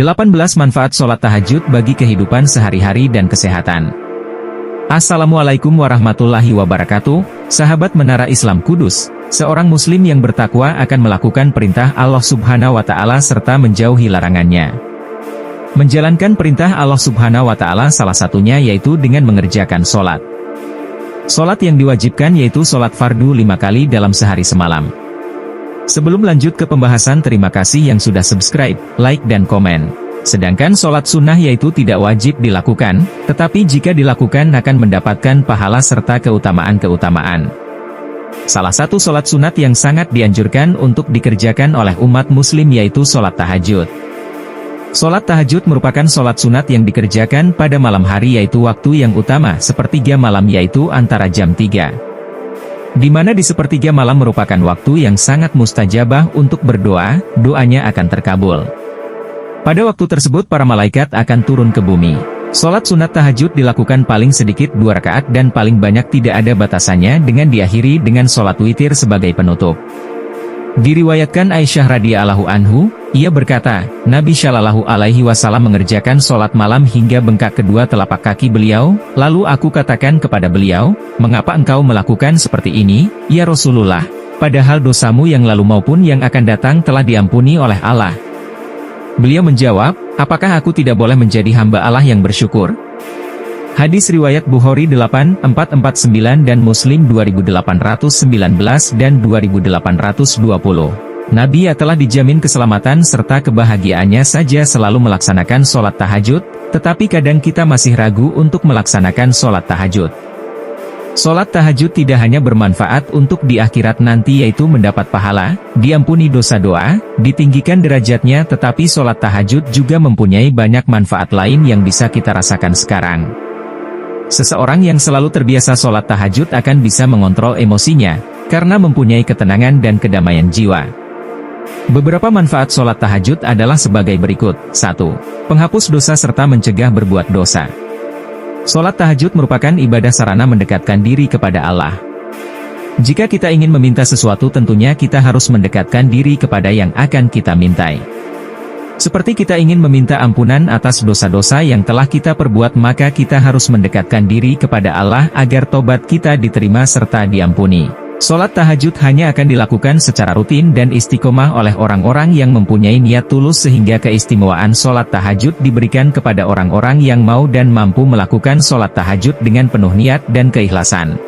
18 manfaat sholat tahajud bagi kehidupan sehari-hari dan kesehatan. Assalamualaikum warahmatullahi wabarakatuh, sahabat Menara Islam Kudus. Seorang muslim yang bertakwa akan melakukan perintah Allah Subhanahu wa Ta'ala serta menjauhi larangannya. Menjalankan perintah Allah Subhanahu wa Ta'ala salah satunya yaitu dengan mengerjakan sholat. Sholat yang diwajibkan yaitu sholat fardu 5 kali dalam sehari semalam. Sebelum lanjut ke pembahasan, terima kasih yang sudah subscribe, like dan komen. Sedangkan sholat sunnah yaitu tidak wajib dilakukan, tetapi jika dilakukan akan mendapatkan pahala serta keutamaan-keutamaan. Salah satu sholat sunat yang sangat dianjurkan untuk dikerjakan oleh umat muslim yaitu sholat tahajud. Sholat tahajud merupakan sholat sunat yang dikerjakan pada malam hari yaitu waktu yang utama sepertiga malam yaitu antara jam 3. Di mana di sepertiga malam merupakan waktu yang sangat mustajabah untuk berdoa, doanya akan terkabul. Pada waktu tersebut para malaikat akan turun ke bumi. Sholat sunat tahajud dilakukan paling sedikit 2 rakaat dan paling banyak tidak ada batasannya dengan diakhiri dengan sholat witir sebagai penutup. Diriwayatkan Aisyah radhiyallahu anhu, ia berkata, Nabi Shallallahu alaihi wasallam mengerjakan sholat malam hingga bengkak kedua telapak kaki beliau, lalu aku katakan kepada beliau, mengapa engkau melakukan seperti ini, ya Rasulullah, padahal dosamu yang lalu maupun yang akan datang telah diampuni oleh Allah. Beliau menjawab, apakah aku tidak boleh menjadi hamba Allah yang bersyukur? Hadis riwayat Bukhari 8449 dan Muslim 2819 dan 2820. Nabi telah dijamin keselamatan serta kebahagiaannya saja selalu melaksanakan sholat tahajud, tetapi kadang kita masih ragu untuk melaksanakan sholat tahajud. Sholat tahajud tidak hanya bermanfaat untuk di akhirat nanti yaitu mendapat pahala, diampuni dosa doa, ditinggikan derajatnya, tetapi sholat tahajud juga mempunyai banyak manfaat lain yang bisa kita rasakan sekarang. Seseorang yang selalu terbiasa sholat tahajud akan bisa mengontrol emosinya, karena mempunyai ketenangan dan kedamaian jiwa. Beberapa manfaat sholat tahajud adalah sebagai berikut. 1. Penghapus dosa serta mencegah berbuat dosa. Sholat tahajud merupakan ibadah sarana mendekatkan diri kepada Allah. Jika kita ingin meminta sesuatu tentunya kita harus mendekatkan diri kepada yang akan kita mintai. Seperti kita ingin meminta ampunan atas dosa-dosa yang telah kita perbuat maka kita harus mendekatkan diri kepada Allah agar tobat kita diterima serta diampuni. Sholat tahajud hanya akan dilakukan secara rutin dan istiqomah oleh orang-orang yang mempunyai niat tulus sehingga keistimewaan sholat tahajud diberikan kepada orang-orang yang mau dan mampu melakukan sholat tahajud dengan penuh niat dan keikhlasan.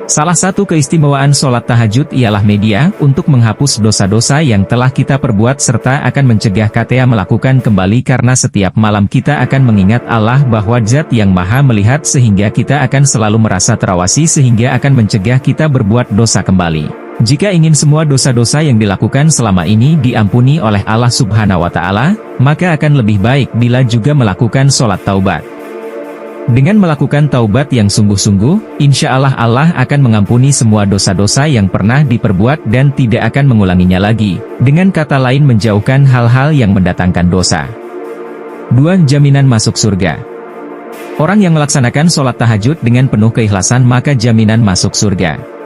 Salah satu keistimewaan sholat tahajud ialah media untuk menghapus dosa-dosa yang telah kita perbuat serta akan mencegah kita melakukan kembali karena setiap malam kita akan mengingat Allah bahwa Zat yang Maha melihat sehingga kita akan selalu merasa terawasi sehingga akan mencegah kita berbuat dosa kembali. Jika ingin semua dosa-dosa yang dilakukan selama ini diampuni oleh Allah Subhanahu wa Ta'ala, maka akan lebih baik bila juga melakukan sholat taubat. Dengan melakukan taubat yang sungguh-sungguh, insya Allah Allah akan mengampuni semua dosa-dosa yang pernah diperbuat dan tidak akan mengulanginya lagi, dengan kata lain menjauhkan hal-hal yang mendatangkan dosa. 2. Jaminan masuk surga. Orang yang melaksanakan sholat tahajud dengan penuh keikhlasan maka jaminan masuk surga.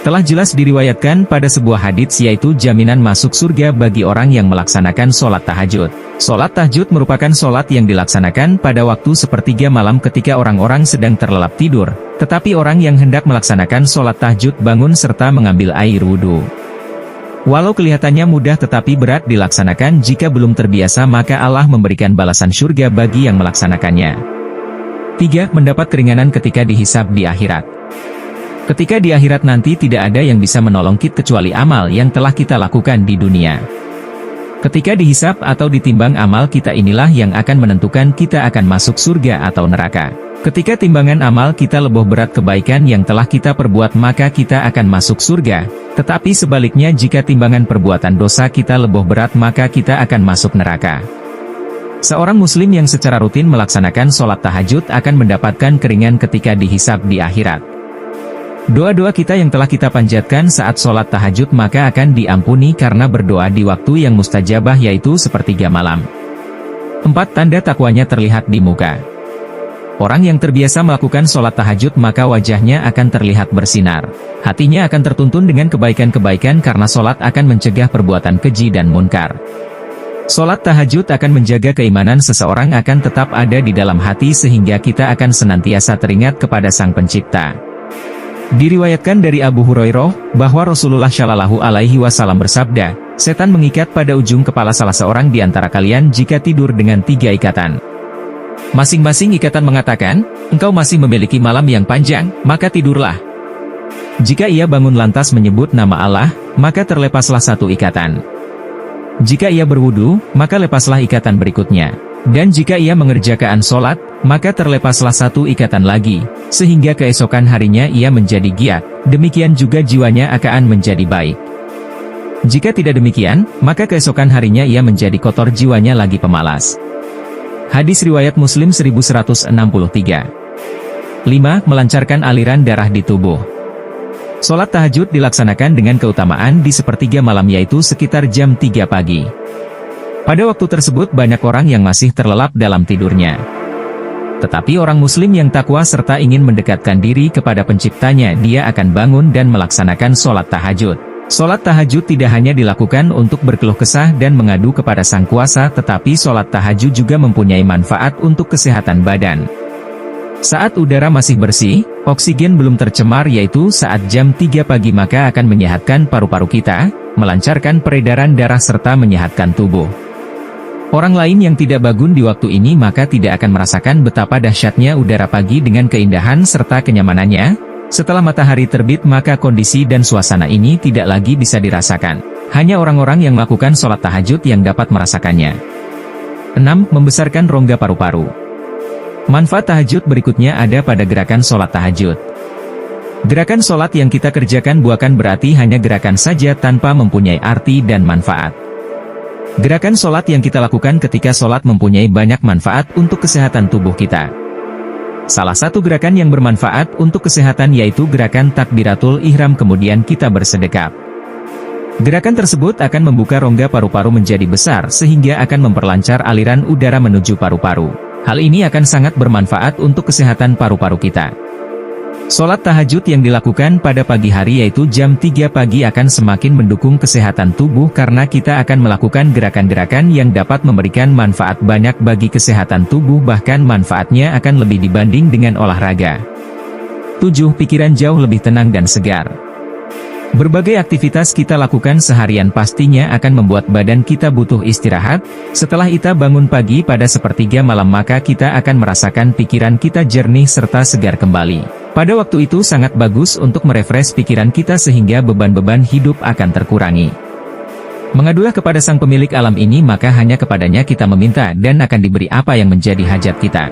Telah jelas diriwayatkan pada sebuah hadits yaitu jaminan masuk surga bagi orang yang melaksanakan sholat tahajud. Sholat tahajud merupakan sholat yang dilaksanakan pada waktu sepertiga malam ketika orang-orang sedang terlelap tidur, tetapi orang yang hendak melaksanakan sholat tahajud bangun serta mengambil air wudhu. Walau kelihatannya mudah tetapi berat dilaksanakan jika belum terbiasa maka Allah memberikan balasan surga bagi yang melaksanakannya. 3. Mendapat keringanan ketika dihisab di akhirat. Ketika di akhirat nanti tidak ada yang bisa menolong kita kecuali amal yang telah kita lakukan di dunia. Ketika dihisab atau ditimbang amal kita inilah yang akan menentukan kita akan masuk surga atau neraka. Ketika timbangan amal kita lebih berat kebaikan yang telah kita perbuat maka kita akan masuk surga, tetapi sebaliknya jika timbangan perbuatan dosa kita lebih berat maka kita akan masuk neraka. Seorang muslim yang secara rutin melaksanakan sholat tahajud akan mendapatkan keringan ketika dihisab di akhirat. Doa-doa kita yang telah kita panjatkan saat sholat tahajud maka akan diampuni karena berdoa di waktu yang mustajabah yaitu sepertiga malam. 4. Tanda takwanya terlihat di muka. Orang yang terbiasa melakukan sholat tahajud maka wajahnya akan terlihat bersinar. Hatinya akan tertuntun dengan kebaikan-kebaikan karena sholat akan mencegah perbuatan keji dan munkar. Sholat tahajud akan menjaga keimanan seseorang akan tetap ada di dalam hati sehingga kita akan senantiasa teringat kepada Sang Pencipta. Diriwayatkan dari Abu Hurairah, bahwa Rasulullah Shallallahu Alaihi Wasallam bersabda, setan mengikat pada ujung kepala salah seorang di antara kalian jika tidur dengan 3 ikatan. Masing-masing ikatan mengatakan, engkau masih memiliki malam yang panjang, maka tidurlah. Jika ia bangun lantas menyebut nama Allah, maka terlepaslah 1 ikatan. Jika ia berwudu, maka lepaslah ikatan berikutnya. Dan jika ia mengerjakan sholat, maka terlepaslah 1 ikatan lagi, sehingga keesokan harinya ia menjadi giat, demikian juga jiwanya akan menjadi baik. Jika tidak demikian, maka keesokan harinya ia menjadi kotor, jiwanya lagi pemalas. Hadis riwayat Muslim 1163. 5. Melancarkan aliran darah di tubuh. Sholat tahajud dilaksanakan dengan keutamaan di sepertiga malam, yaitu sekitar jam 3 pagi. Pada waktu tersebut banyak orang yang masih terlelap dalam tidurnya. Tetapi orang muslim yang takwa serta ingin mendekatkan diri kepada penciptanya, dia akan bangun dan melaksanakan sholat tahajud. Sholat tahajud tidak hanya dilakukan untuk berkeluh kesah dan mengadu kepada Sang Kuasa, tetapi sholat tahajud juga mempunyai manfaat untuk kesehatan badan. Saat udara masih bersih, oksigen belum tercemar, yaitu saat jam 3 pagi, maka akan menyehatkan paru-paru kita, melancarkan peredaran darah serta menyehatkan tubuh. Orang lain yang tidak bangun di waktu ini maka tidak akan merasakan betapa dahsyatnya udara pagi dengan keindahan serta kenyamanannya. Setelah matahari terbit maka kondisi dan suasana ini tidak lagi bisa dirasakan. Hanya orang-orang yang melakukan sholat tahajud yang dapat merasakannya. 6. Membesarkan rongga paru-paru. Manfaat tahajud berikutnya ada pada gerakan sholat tahajud. Gerakan sholat yang kita kerjakan bukan berarti hanya gerakan saja tanpa mempunyai arti dan manfaat. Gerakan sholat yang kita lakukan ketika sholat mempunyai banyak manfaat untuk kesehatan tubuh kita. Salah satu gerakan yang bermanfaat untuk kesehatan yaitu gerakan takbiratul ihram, kemudian kita bersedekap. Gerakan tersebut akan membuka rongga paru-paru menjadi besar sehingga akan memperlancar aliran udara menuju paru-paru. Hal ini akan sangat bermanfaat untuk kesehatan paru-paru kita. Sholat tahajud yang dilakukan pada pagi hari yaitu jam 3 pagi akan semakin mendukung kesehatan tubuh karena kita akan melakukan gerakan-gerakan yang dapat memberikan manfaat banyak bagi kesehatan tubuh, bahkan manfaatnya akan lebih dibanding dengan olahraga. 7. Pikiran jauh lebih tenang dan segar. Berbagai aktivitas kita lakukan seharian pastinya akan membuat badan kita butuh istirahat. Setelah kita bangun pagi pada sepertiga malam maka kita akan merasakan pikiran kita jernih serta segar kembali. Pada waktu itu sangat bagus untuk merefresh pikiran kita sehingga beban-beban hidup akan terkurangi. Mengadulah kepada Sang Pemilik alam ini, maka hanya kepadanya kita meminta dan akan diberi apa yang menjadi hajat kita.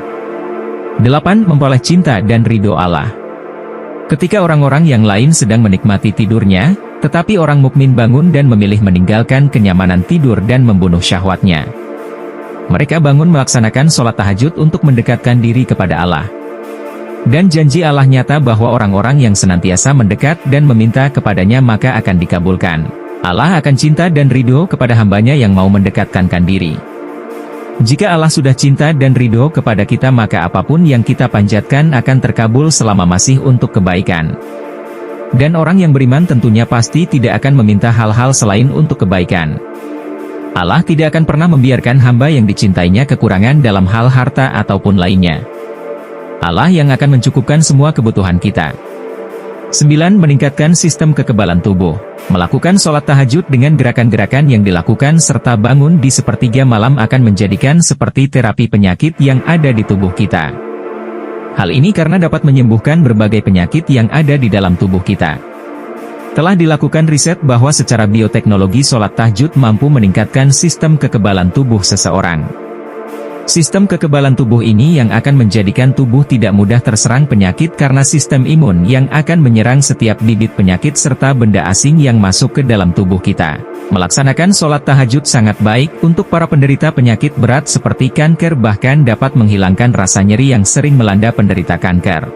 8. Memperoleh cinta dan ridho Allah. Ketika orang-orang yang lain sedang menikmati tidurnya, tetapi orang mukmin bangun dan memilih meninggalkan kenyamanan tidur dan membunuh syahwatnya. Mereka bangun melaksanakan sholat tahajud untuk mendekatkan diri kepada Allah. Dan janji Allah nyata bahwa orang-orang yang senantiasa mendekat dan meminta kepadanya maka akan dikabulkan. Allah akan cinta dan ridho kepada hambanya yang mau mendekatkan diri. Jika Allah sudah cinta dan ridho kepada kita maka apapun yang kita panjatkan akan terkabul selama masih untuk kebaikan. Dan orang yang beriman tentunya pasti tidak akan meminta hal-hal selain untuk kebaikan. Allah tidak akan pernah membiarkan hamba yang dicintainya kekurangan dalam hal harta ataupun lainnya. Allah yang akan mencukupkan semua kebutuhan kita. 9. Meningkatkan sistem kekebalan tubuh. Melakukan sholat tahajud dengan gerakan-gerakan yang dilakukan serta bangun di sepertiga malam akan menjadikan seperti terapi penyakit yang ada di tubuh kita. Hal ini karena dapat menyembuhkan berbagai penyakit yang ada di dalam tubuh kita. Telah dilakukan riset bahwa secara bioteknologi sholat tahajud mampu meningkatkan sistem kekebalan tubuh seseorang. Sistem kekebalan tubuh ini yang akan menjadikan tubuh tidak mudah terserang penyakit karena sistem imun yang akan menyerang setiap bibit penyakit serta benda asing yang masuk ke dalam tubuh kita. Melaksanakan sholat tahajud sangat baik untuk para penderita penyakit berat seperti kanker, bahkan dapat menghilangkan rasa nyeri yang sering melanda penderita kanker.